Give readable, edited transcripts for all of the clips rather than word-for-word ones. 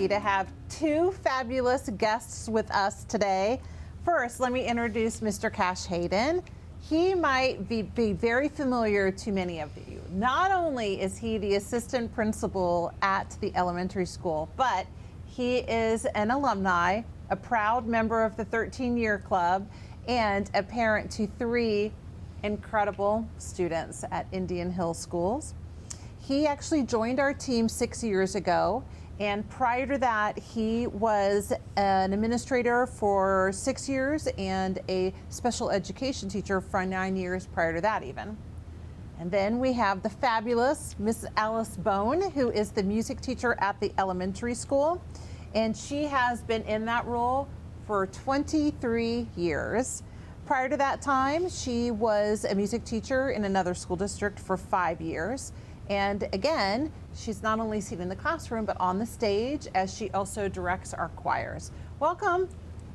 lucky to have two fabulous guests with us today. First, let me introduce Mr. Cash Hayden. He might be very familiar to many of you. Not only is he the assistant principal at the elementary school, but he is an alumni, a proud member of the 13-year club, and a parent to 3 incredible students at Indian Hill Schools. He actually joined our team 6 years ago, and prior to that, he was an administrator for 6 years and a special education teacher for 9 years prior to that even. And then we have the fabulous Miss Alice Bohn, who is the music teacher at the elementary school, and she has been in that role for 23 years. Prior to that time, she was a music teacher in another school district for 5 years. And again, she's not only seen in the classroom, but on the stage as she also directs our choirs. Welcome.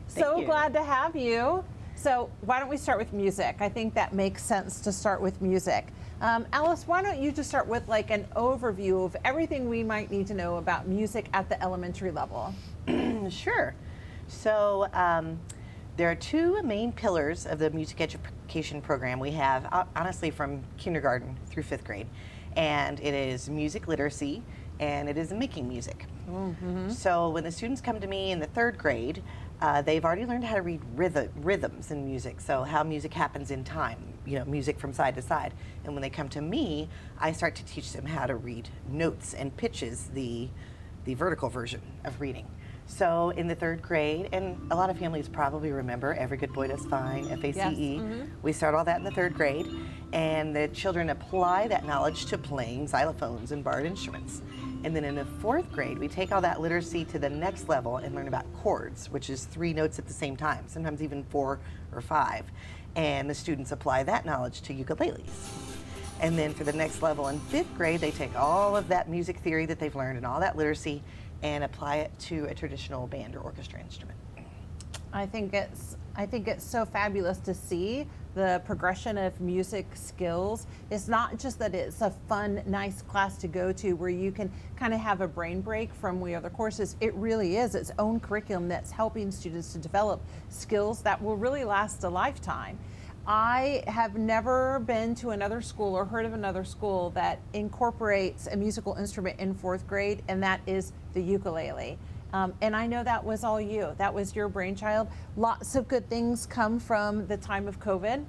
So glad to have you. So why don't we start with music? I think that makes sense to start with music. Alice, why don't you just start with like an overview of everything we might need to know about music at the elementary level? Sure. So there are 2 main pillars of the music education program we have, honestly, from kindergarten through 5th grade. And it is music literacy, and it is making music. Mm-hmm. So when the students come to me in the 3rd grade, they've already learned how to read rhythms in music, so how music happens in time, music from side to side. And when they come to me, I start to teach them how to read notes and pitches, the vertical version of reading. So in the 3rd grade, and a lot of families probably remember Every Good Boy Does Fine, FACE. Yes. Mm-hmm. We start all that in the 3rd grade, and the children apply that knowledge to playing xylophones and barred instruments. And then in the 4th grade, we take all that literacy to the next level and learn about chords, which is 3 notes at the same time, sometimes even 4 or 5. And the students apply that knowledge to ukuleles. And then for the next level in 5th grade, they take all of that music theory that they've learned and all that literacy and apply it to a traditional band or orchestra instrument. I think it's so fabulous to see the progression of music skills. It's not just that it's a fun, nice class to go to where you can kind of have a brain break from the other courses. It really is its own curriculum that's helping students to develop skills that will really last a lifetime. I have never been to another school or heard of another school that incorporates a musical instrument in 4th grade, and that is the ukulele. And I know that was all you. That was your brainchild. Lots of good things come from the time of COVID.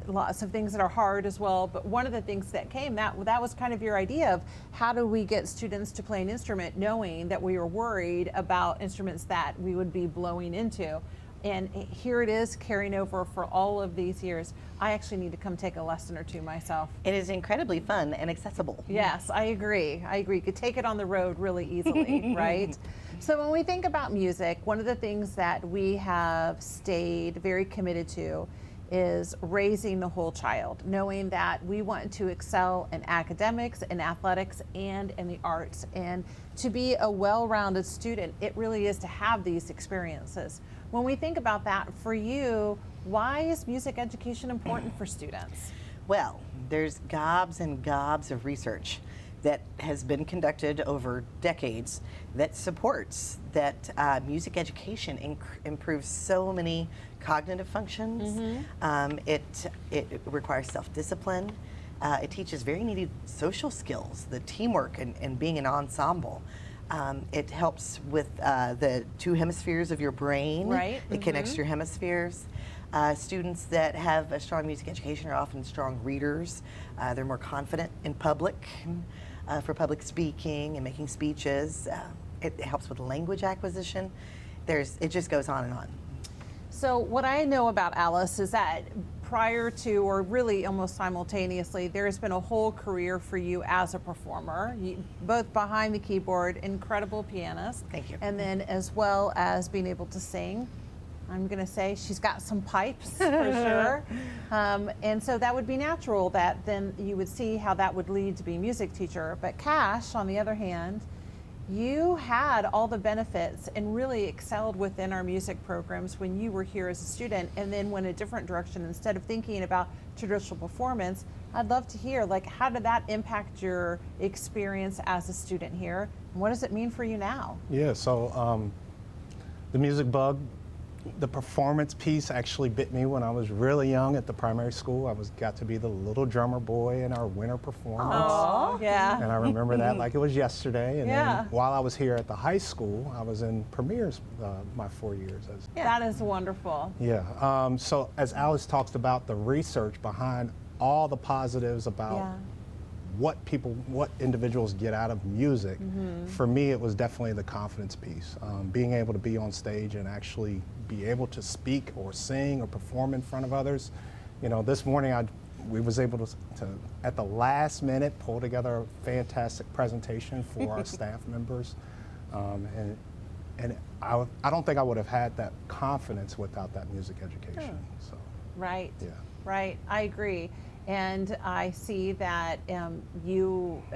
Lots of things that are hard as well. But one of the things that came, that was kind of your idea of how do we get students to play an instrument knowing that we were worried about instruments that we would be blowing into. And here it is carrying over for all of these years. I actually need to come take a lesson or 2 myself. It is incredibly fun and accessible. Yes, I agree. You could take it on the road really easily, right? So when we think about music, one of the things that we have stayed very committed to is raising the whole child, knowing that we want to excel in academics, in athletics, and in the arts. And to be a well-rounded student, it really is to have these experiences. When we think about that, for you, why is music education important for students? Well, there's gobs and gobs of research that has been conducted over decades that supports that music education improves so many cognitive functions. Mm-hmm. It requires self-discipline. It teaches very needed social skills, the teamwork and being an ensemble. It helps with the 2 hemispheres of your brain. Right. It connects your hemispheres. Students that have a strong music education are often strong readers. They're more confident in public for public speaking and making speeches. It helps with language acquisition. It just goes on and on. So what I know about Alice is that prior to, or really almost simultaneously, there's been a whole career for you as a performer, both behind the keyboard, incredible pianist. Thank you. And then as well as being able to sing. I'm going to say she's got some pipes for sure. And so that would be natural that then you would see how that would lead to be a music teacher. But Cash, on the other hand, you had all the benefits and really excelled within our music programs when you were here as a student, and then went a different direction. Instead of thinking about traditional performance, I'd love to hear, like, how did that impact your experience as a student here? And what does it mean for you now? Yeah, so the music bug, the performance piece actually bit me when I was really young at the primary school. I got to be the little drummer boy in our winter performance. Oh, yeah. And I remember that like it was yesterday. And Yeah. then while I was here at the high school, I was in premieres my 4 years. That is wonderful. Yeah, so as Alice talks about the research behind all the positives about Yeah. what individuals get out of music, for me it was definitely the confidence piece. Being able to be on stage and actually be able to speak or sing or perform in front of others. You know, this morning we was able to at the last minute pull together a fantastic presentation for our staff members, and I don't think I would have had that confidence without that music education. So Right. yeah. Right. I agree. And I see that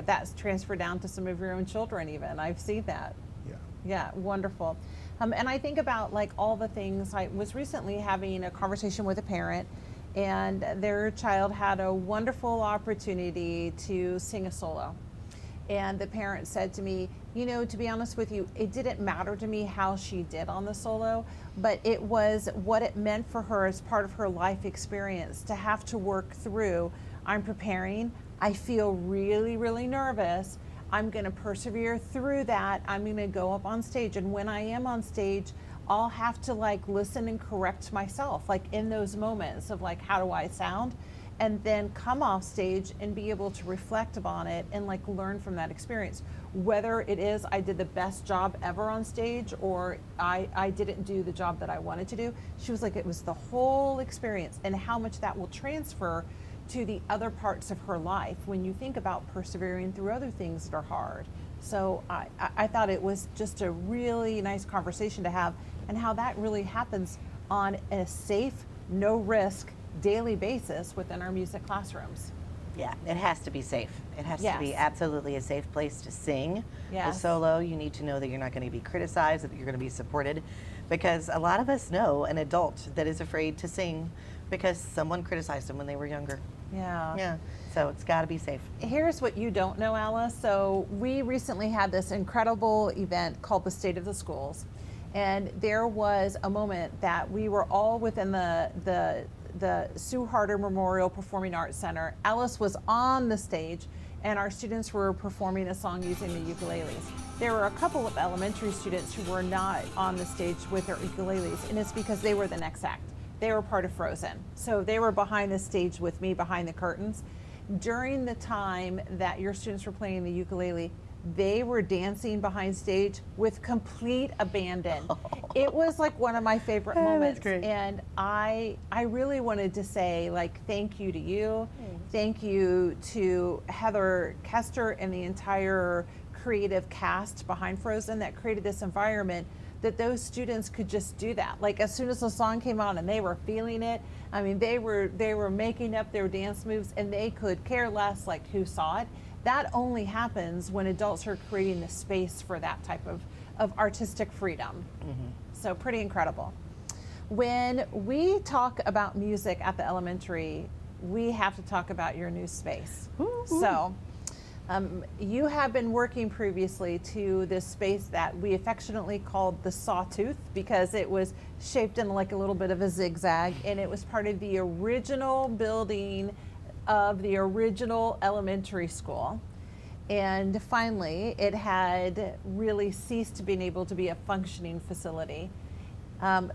that's transferred down to some of your own children even. I've seen that. Yeah. Yeah, wonderful. And I think about like all the things. I was recently having a conversation with a parent, and their child had a wonderful opportunity to sing a solo. And the parent said to me, you know, to be honest with you, it didn't matter to me how she did on the solo, but it was what it meant for her as part of her life experience to have to work through. I'm preparing. I feel really, really nervous. I'm going to persevere through that. I'm going to go up on stage. And when I am on stage, I'll have to like listen and correct myself, like in those moments of like, how do I sound? And then come off stage and be able to reflect upon it and like learn from that experience. Whether it is I did the best job ever on stage or I didn't do the job that I wanted to do. She was like, it was the whole experience and how much that will transfer to the other parts of her life when you think about persevering through other things that are hard. So I thought it was just a really nice conversation to have, and how that really happens on a safe, no risk, daily basis within our music classrooms. Yeah, it has to be safe. It has to be Yes. absolutely a safe place to sing Yes. a solo. You need to know that you're not going to be criticized, that you're going to be supported, because a lot of us know an adult that is afraid to sing because someone criticized them when they were younger. Yeah. Yeah, so it's got to be safe. Here's what you don't know, Alice. So we recently had this incredible event called the State of the Schools. And there was a moment that we were all within the Sue Harder Memorial Performing Arts Center. Alice was on the stage and our students were performing a song using the ukuleles. There were a couple of elementary students who were not on the stage with their ukuleles, and it's because they were the next act. They were part of Frozen. So they were behind the stage with me behind the curtains. During the time that your students were playing the ukulele, they were dancing behind stage with complete abandon. It was like one of my favorite moments. great. And I really wanted to say like thank you to you. Thank you to Heather Kester and the entire creative cast behind Frozen that created this environment that those students could just do that. Like as soon as the song came on and they were feeling it, I mean they were making up their dance moves and they could care less like who saw it. That only happens when adults are creating the space for that type of artistic freedom. So pretty incredible. When we talk about music at the elementary, we have to talk about your new space. So you have been working previously to this space that we affectionately called the Sawtooth because it was shaped in like a little bit of a zigzag, and it was part of the original building of the original elementary school. And finally, it had really ceased being able to be a functioning facility.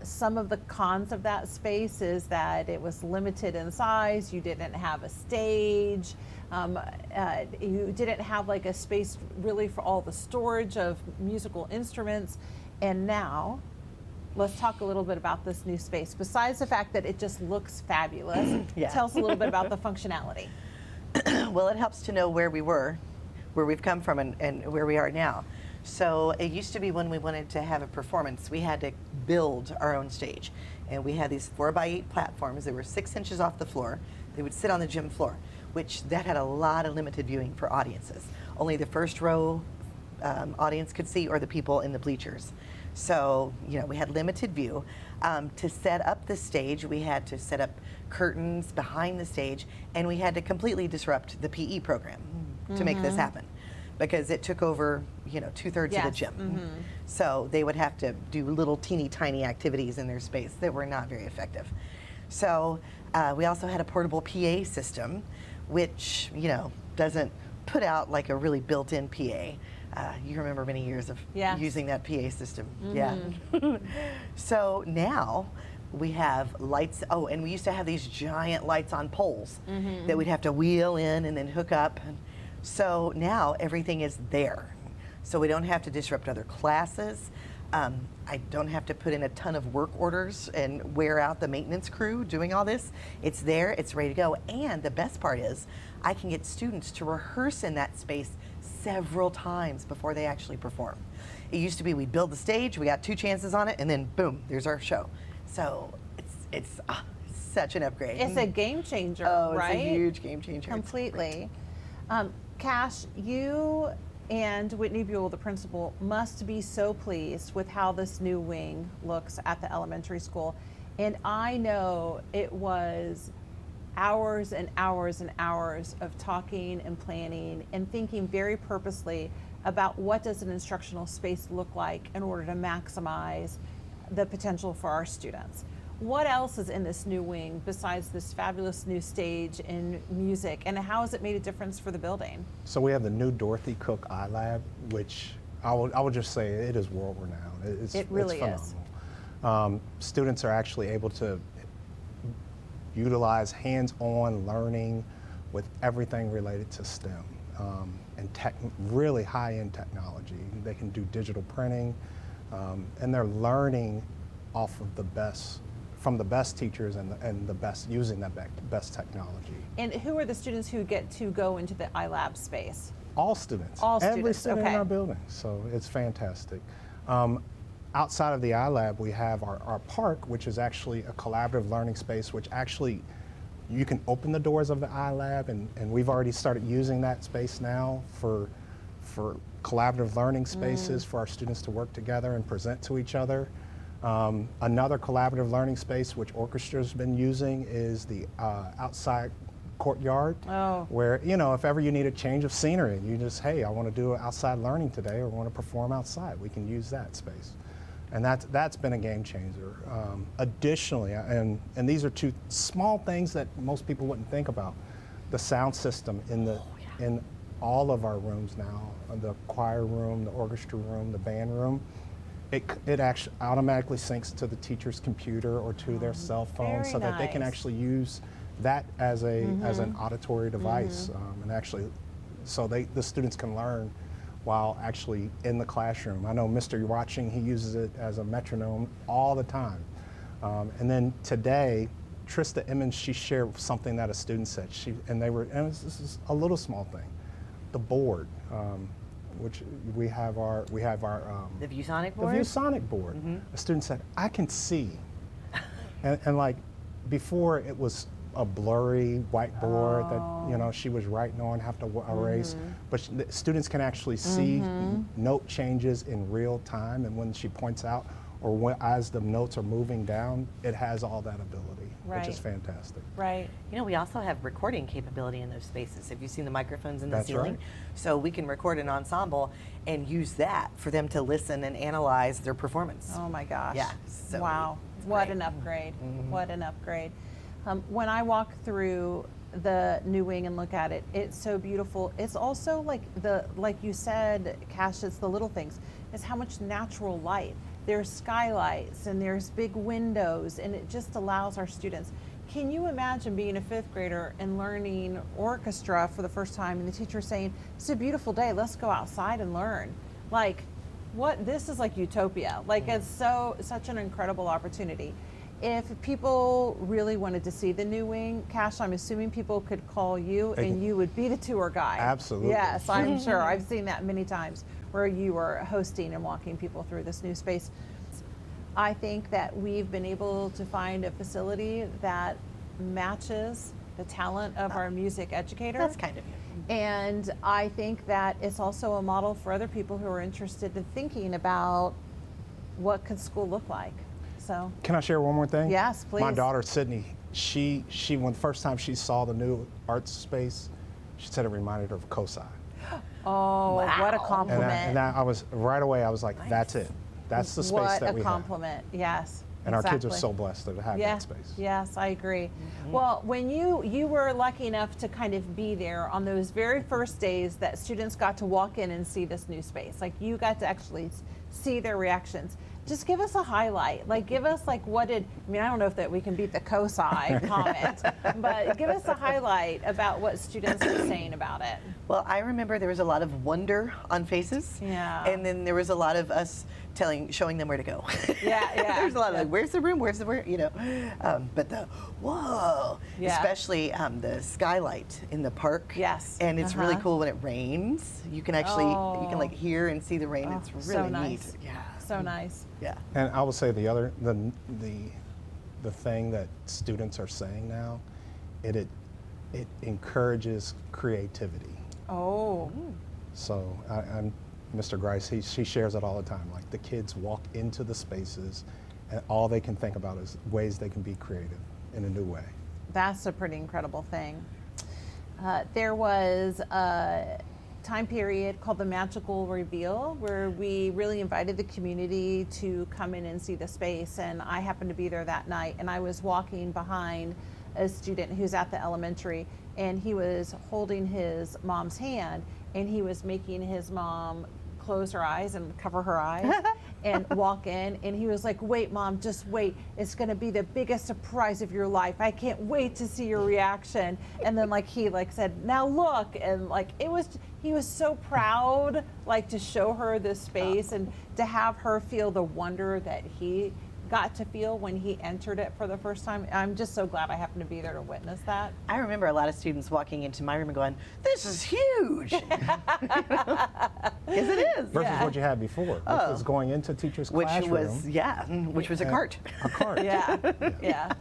Some of the cons of that space is that it was limited in size, you didn't have a stage, you didn't have like a space really for all the storage of musical instruments. And now, let's talk a little bit about this new space. Besides the fact that it just looks fabulous, Yeah. tell us a little bit about the functionality. Well, it helps to know where we were, where we've come from, and where we are now. So it used to be when we wanted to have a performance, we had to build our own stage. And we had these 4x8 platforms that were 6 inches off the floor. They would sit on the gym floor, which that had a lot of limited viewing for audiences. Only the first row audience could see, or the people in the bleachers. So, we had limited view. To set up the stage, we had to set up curtains behind the stage, and we had to completely disrupt the PE program to make this happen, because it took over, 2/3 of the gym. So they would have to do little teeny tiny activities in their space that were not very effective. So we also had a portable PA system, which, doesn't put out like a really built-in PA. You remember many years of using that PA system. Yeah. So now we have lights. Oh, and we used to have these giant lights on poles that we'd have to wheel in and then hook up. So now everything is there. So we don't have to disrupt other classes. I don't have to put in a ton of work orders and wear out the maintenance crew doing all this. It's there, it's ready to go. And the best part is I can get students to rehearse in that space several times before they actually perform. It used to be we'd build the stage, we got 2 chances on it, and then boom, there's our show. So it's such an upgrade. It's a game changer, right? It's a huge game changer. Completely. Cash, you and Whitney Buell, the principal, must be so pleased with how this new wing looks at the elementary school. And I know it was hours and hours and hours of talking and planning and thinking very purposely about what does an instructional space look like in order to maximize the potential for our students. What else is in this new wing besides this fabulous new stage and music, and how has it made a difference for the building? So we have the new Dorothy Cook iLab, which I would just say it is world renowned. It really it's is. phenomenal. Students are actually able to utilize hands-on learning with everything related to STEM and really high-end technology. They can do digital printing, and they're learning off of from the best teachers and the best, using that best technology. And who are the students who get to go into the iLab space? All students. All Every students, student okay. in our building. So it's fantastic. Outside of the iLab, we have our park, which is actually a collaborative learning space, which actually you can open the doors of the iLab, and we've already started using that space now for collaborative learning spaces for our students to work together and present to each other. Another collaborative learning space which orchestra's been using is the outside courtyard, where, if ever you need a change of scenery, you just, hey, I want to do outside learning today or want to perform outside, we can use that space. And that's been a game changer. Additionally, and these are 2 small things that most people wouldn't think about, the sound system in all of our rooms now, the choir room, the orchestra room, the band room. It actually automatically syncs to the teacher's computer or to their cell phone, so that they can actually use that as an auditory device, and actually, so the students can learn while actually in the classroom. I know Mr. Watching, he uses it as a metronome all the time. And then today, Trista Emmons, she shared something that a student said. This is a little small thing, the board. Which we have our the ViewSonic board. The ViewSonic board. A student said, "I can see," and like before it was a blurry whiteboard that she was writing on, have to erase. But students can actually see note changes in real time, and when she points out or as the notes are moving down, it has all that ability, which is fantastic. Right. We also have recording capability in those spaces. Have you seen the microphones in the ceiling? Right. So we can record an ensemble and use that for them to listen and analyze their performance. Oh my gosh. Yeah. So wow. What an upgrade. What an upgrade. When I walk through the new wing and look at it, it's so beautiful. It's also like you said, Cash, it's the little things. It's how much natural light. There's skylights and there's big windows, and it just allows our students. Can you imagine being a 5th grader and learning orchestra for the first time, and the teacher saying, "It's a beautiful day, let's go outside and learn." This is like utopia. It's such an incredible opportunity. If people really wanted to see the new wing, Cash, I'm assuming people could call you and you would be the tour guide. Absolutely. Yes, I'm sure. I've seen that many times where you are hosting and walking people through this new space. I think that we've been able to find a facility that matches the talent of our music educator. That's kind of you. And I think that it's also a model for other people who are interested in thinking about what could school look like? So, Can I share one more thing? Yes, please. My daughter, Sydney, she when the first time she saw the new arts space, she said it reminded her of COSI. oh, what a Wow. compliment. And I was, right away, I was like, that's it. That's the space what that a we have. compliment. Yes. And our kids are exactly. so blessed to have that space. Yes, I agree. Well, when you were lucky enough to kind of be there on those very first days that students got to walk in and see this new space, like you got to actually see their reactions. Just give us a highlight. Like, give us like what did, I mean, I don't know if that we can beat the COSI comment, but give us a highlight about what students were saying about it. Well, I remember there was a lot of wonder on faces. Yeah. And then there was a lot of us showing them where to go. Yeah. There's a lot of like, where's the room? Where's the where? You know, but the whoa, Yeah. especially the skylight in the park. Yes. And it's really cool when it rains. You can actually you can like hear and see the rain. Oh, It's so really nice. neat. Yeah. So nice. Yeah. And I will say the thing that students are saying now, it encourages creativity. Oh. So I'm Mr. Grice, he shares it all the time. Like the kids walk into the spaces and all they can think about is ways they can be creative in a new way. That's a pretty incredible thing. There was a time period called the Magical Reveal where we really invited the community to come in and see the space, and I happened to be there that night, and I was walking behind a student who's at the elementary, and he was holding his mom's hand, and he was making his mom close her eyes and cover her eyes and walk in, and he was like, wait mom, just wait, it's going to be the biggest surprise of your life, I can't wait to see your reaction. And then like he like said, now look, and like he was so proud like to show her this space and to have her feel the wonder that he got to feel when he entered it for the first time. I'm just so glad I happened to be there to witness that. I remember a lot of students walking into my room and going, "This is huge." Because it is. Versus what you had before, which was going into teachers' classroom. Which was a cart. A cart. Yeah,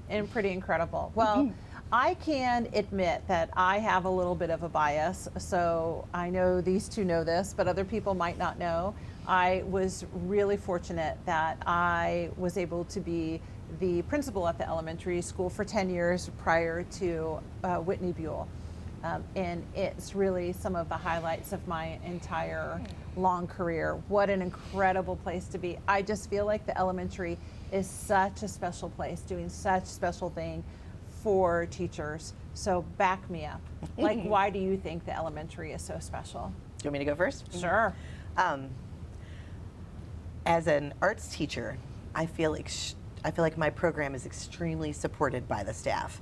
and pretty incredible. Well, I can admit that I have a little bit of a bias, so I know these two know this, but other people might not know. I was really fortunate that I was able to be the principal at the elementary school for 10 years prior to Whitney Buell. And it's really some of the highlights of my entire long career. What an incredible place to be. I just feel like the elementary is such a special place, doing such special thing for teachers. So back me up. Like, why do you think the elementary is so special? Do you want me to go first? Sure. As an arts teacher, I feel like my program is extremely supported by the staff,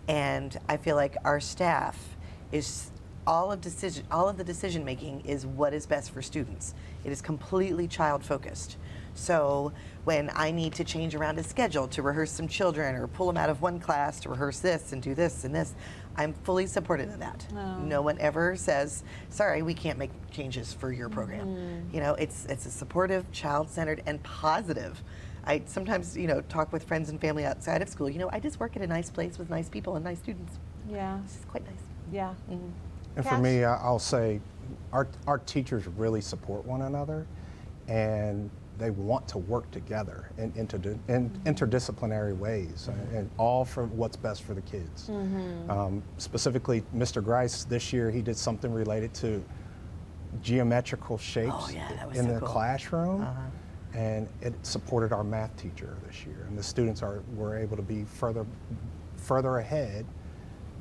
and I feel like our staff is all of the decision making is what is best for students. It is completely child focused. So when I need to change around a schedule to rehearse some children or pull them out of one class to rehearse this and do this and this, I'm fully supportive of that. Oh. No one ever says, sorry, we can't make changes for your program. You know, it's a supportive, child-centered, and positive. I sometimes, talk with friends and family outside of school. I just work at a nice place with nice people and nice students. Yeah. It's quite nice. Yeah. And for Cash? me, I'll say our teachers really support one another, and they want to work together in interdisciplinary ways, and all for what's best for the kids. Specifically, Mr. Grice, this year he did something related to geometrical shapes that was in so the cool. classroom, and it supported our math teacher this year. And the students were able to be further ahead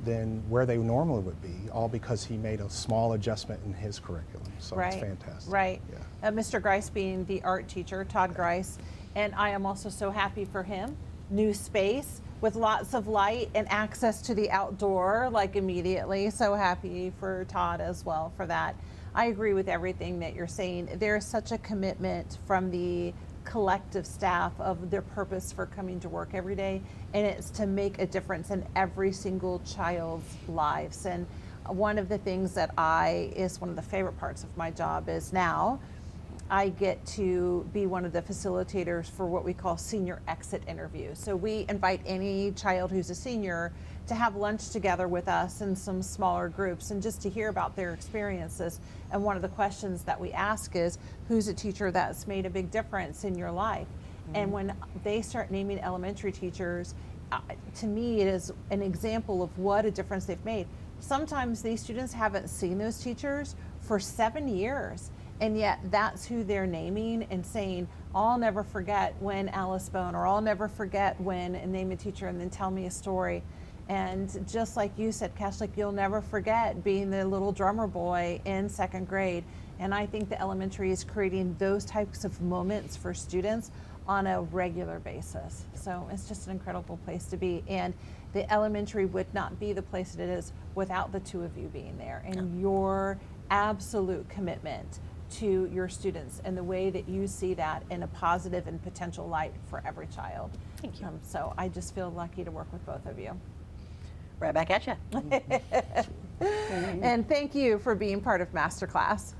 than where they normally would be, all because he made a small adjustment in his curriculum. So it's fantastic. Right. Yeah. Mr. Grice being the art teacher, Todd Grice, and I am also so happy for him. New space with lots of light and access to the outdoor, like immediately. So happy for Todd as well for that. I agree with everything that you're saying. There is such a commitment from the collective staff of their purpose for coming to work every day, and it's to make a difference in every single child's lives. And one of the things that is one of the favorite parts of my job is now I get to be one of the facilitators for what we call senior exit interviews. So we invite any child who's a senior to have lunch together with us in some smaller groups and just to hear about their experiences. And one of the questions that we ask is, who's a teacher that's made a big difference in your life? And when they start naming elementary teachers, to me it is an example of what a difference they've made. Sometimes these students haven't seen those teachers for 7 years. And yet that's who they're naming and saying, I'll never forget when Alice Bohn, or I'll never forget when, and name a teacher and then tell me a story. And just like you said, Cash, like you'll never forget being the little drummer boy in 2nd grade. And I think the elementary is creating those types of moments for students on a regular basis. So it's just an incredible place to be. And the elementary would not be the place that it is without the two of you being there and your absolute commitment to your students and the way that you see that in a positive and potential light for every child. Thank you. So I just feel lucky to work with both of you. Right back at you. And thank you for being part of Masterclass.